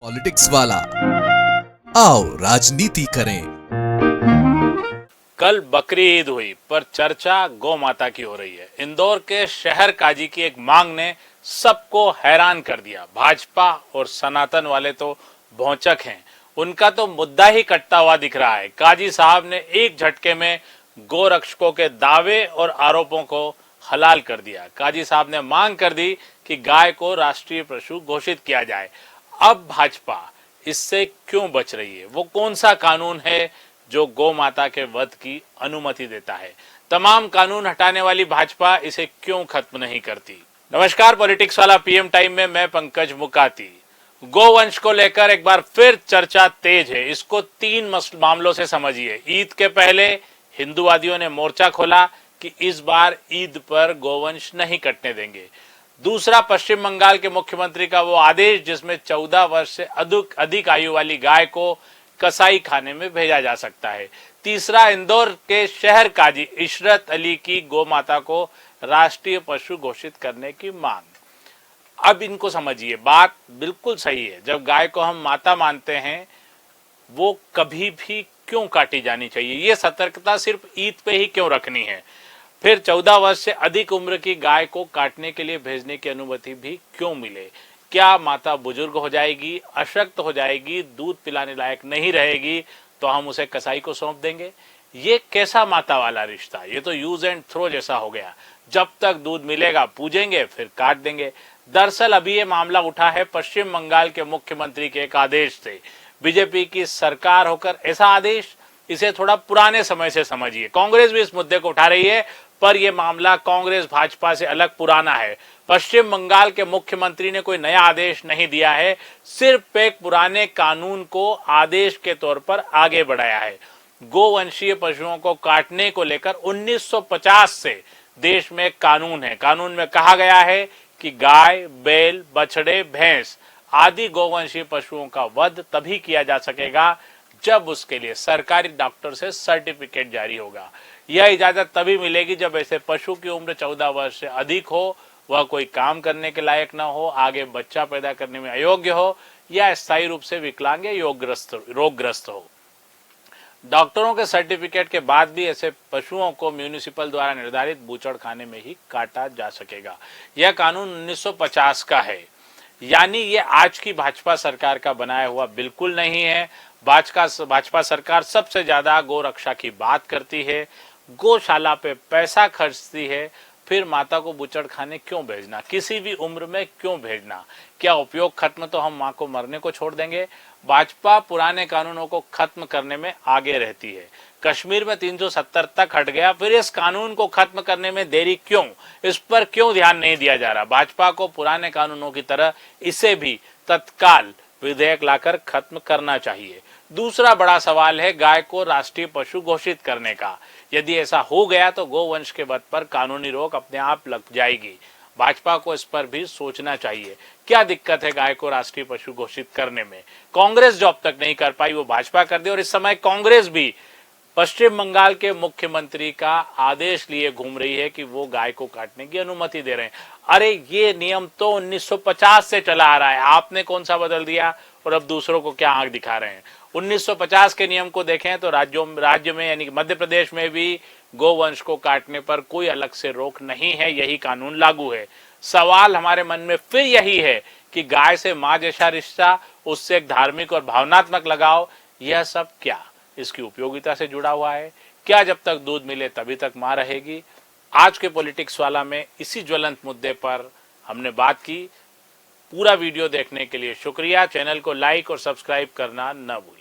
Politics वाला आओ राजनीति करें। कल बकरी ईद हुई पर चर्चा गौ माता की हो रही है। इंदौर के शहर काजी की एक मांग ने सबको हैरान कर दिया। भाजपा और सनातन वाले तो भौचक हैं, उनका तो मुद्दा ही कटता हुआ दिख रहा है। काजी साहब ने एक झटके में गौ रक्षकों के दावे और आरोपों को हलाल कर दिया। काजी साहब ने मांग कर दी कि गाय को राष्ट्रीय पशु घोषित किया जाए। अब भाजपा इससे क्यों बच रही है? वो कौन सा कानून है जो गौ माता के वध की अनुमति देता है? तमाम कानून हटाने वाली भाजपा इसे क्यों खत्म नहीं करती? नमस्कार, पॉलिटिक्स वाला पीएम टाइम में मैं पंकज मुकाती। गोवंश को लेकर एक बार फिर चर्चा तेज है। इसको तीन मामलों से समझिए। ईद के पहले हिंदूवादियों ने मोर्चा खोला कि इस बार ईद पर गोवंश नहीं कटने देंगे। दूसरा, पश्चिम बंगाल के मुख्यमंत्री का वो आदेश जिसमें 14 वर्ष से अधिक आयु वाली गाय को कसाई खाने में भेजा जा सकता है। तीसरा, इंदौर के शहर काजी इशरत अली की गौ माता को राष्ट्रीय पशु घोषित करने की मांग। अब इनको समझिए, बात बिल्कुल सही है। जब गाय को हम माता मानते हैं, वो कभी भी क्यों काटी जानी चाहिए? ये सतर्कता सिर्फ ईद पे ही क्यों रखनी है? फिर 14 वर्ष से अधिक उम्र की गाय को काटने के लिए भेजने की अनुमति भी क्यों मिले? क्या माता बुजुर्ग हो जाएगी, अशक्त हो जाएगी, दूध पिलाने लायक नहीं रहेगी तो हम उसे कसाई को सौंप देंगे? ये कैसा माता वाला रिश्ता? ये तो यूज एंड थ्रो जैसा हो गया। जब तक दूध मिलेगा पूजेंगे, फिर काट देंगे। दरअसल अभी ये मामला उठा है पश्चिम बंगाल के मुख्यमंत्री के एक आदेश से। बीजेपी की सरकार होकर ऐसा आदेश, इसे थोड़ा पुराने समय से समझिए। कांग्रेस भी इस मुद्दे को उठा रही है, पर यह मामला कांग्रेस भाजपा से अलग पुराना है। पश्चिम बंगाल के मुख्यमंत्री ने कोई नया आदेश नहीं दिया है, सिर्फ एक पुराने कानून को आदेश के तौर पर आगे बढ़ाया है। गोवंशीय पशुओं को काटने को लेकर 1950 से देश में कानून है। कानून में कहा गया है कि गाय, बैल, बछड़े, भैंस आदि गोवंशीय पशुओं का वध तभी किया जा सकेगा जब उसके लिए सरकारी डॉक्टर से सर्टिफिकेट जारी होगा। यह इजाजत तभी मिलेगी जब ऐसे पशु की उम्र 14 वर्ष से अधिक हो, वह कोई काम करने के लायक न हो, आगे बच्चा पैदा करने में अयोग्य हो या स्थायी रूप से विकलांग या रोगग्रस्त हो। डॉक्टरों के सर्टिफिकेट के बाद भी ऐसे पशुओं को म्यूनिसिपल द्वारा निर्धारित बूचड़ खाने में ही काटा जा सकेगा। यह कानून 1950 का है, यानी ये आज की भाजपा सरकार का बनाया हुआ बिल्कुल नहीं है। भाजपा सरकार सबसे ज्यादा गौ रक्षा की बात करती है, गौशाला पे पैसा खर्चती है, फिर माता को बुचड़ खाने क्यों भेजना? किसी भी उम्र में क्यों भेजना? क्या उपयोग खत्म तो हम मां को मरने को छोड़ देंगे? भाजपा पुराने कानूनों को खत्म करने में आगे रहती है। कश्मीर में 370 तक हट गया, फिर इस कानून को खत्म करने में देरी क्यों? इस पर क्यों ध्यान नहीं दिया जा रहा? भाजपा को पुराने कानूनों की तरह इसे भी तत्काल विधेयक लाकर खत्म करना चाहिए। दूसरा बड़ा सवाल है गाय को राष्ट्रीय पशु घोषित करने का। यदि ऐसा हो गया तो गोवंश के वध पर कानूनी रोक अपने आप लग जाएगी। भाजपा को इस पर भी सोचना चाहिए। क्या दिक्कत है गाय को राष्ट्रीय पशु घोषित करने में? कांग्रेस जो अब तक नहीं कर पाई वो भाजपा कर दे, और इस समय कांग्रेस भी पश्चिम बंगाल के मुख्यमंत्री का आदेश लिए घूम रही है कि वो गाय को काटने की अनुमति दे रहे हैं। अरे ये नियम तो 1950 से चला आ रहा है, आपने कौन सा बदल दिया और अब दूसरों को क्या आंख दिखा रहे हैं? 1950 के नियम को देखें तो राज्य में यानी कि मध्य प्रदेश में भी गोवंश को काटने पर कोई अलग से रोक नहीं है, यही कानून लागू है। सवाल हमारे मन में फिर यही है कि गाय से मां जैसा रिश्ता, उससे एक धार्मिक और भावनात्मक लगाव, यह सब क्या इसकी उपयोगिता से जुड़ा हुआ है? क्या जब तक दूध मिले तभी तक मां रहेगी? आज के पॉलिटिक्स वाला में इसी ज्वलंत मुद्दे पर हमने बात की। पूरा वीडियो देखने के लिए शुक्रिया। चैनल को लाइक और सब्सक्राइब करना न भूलें।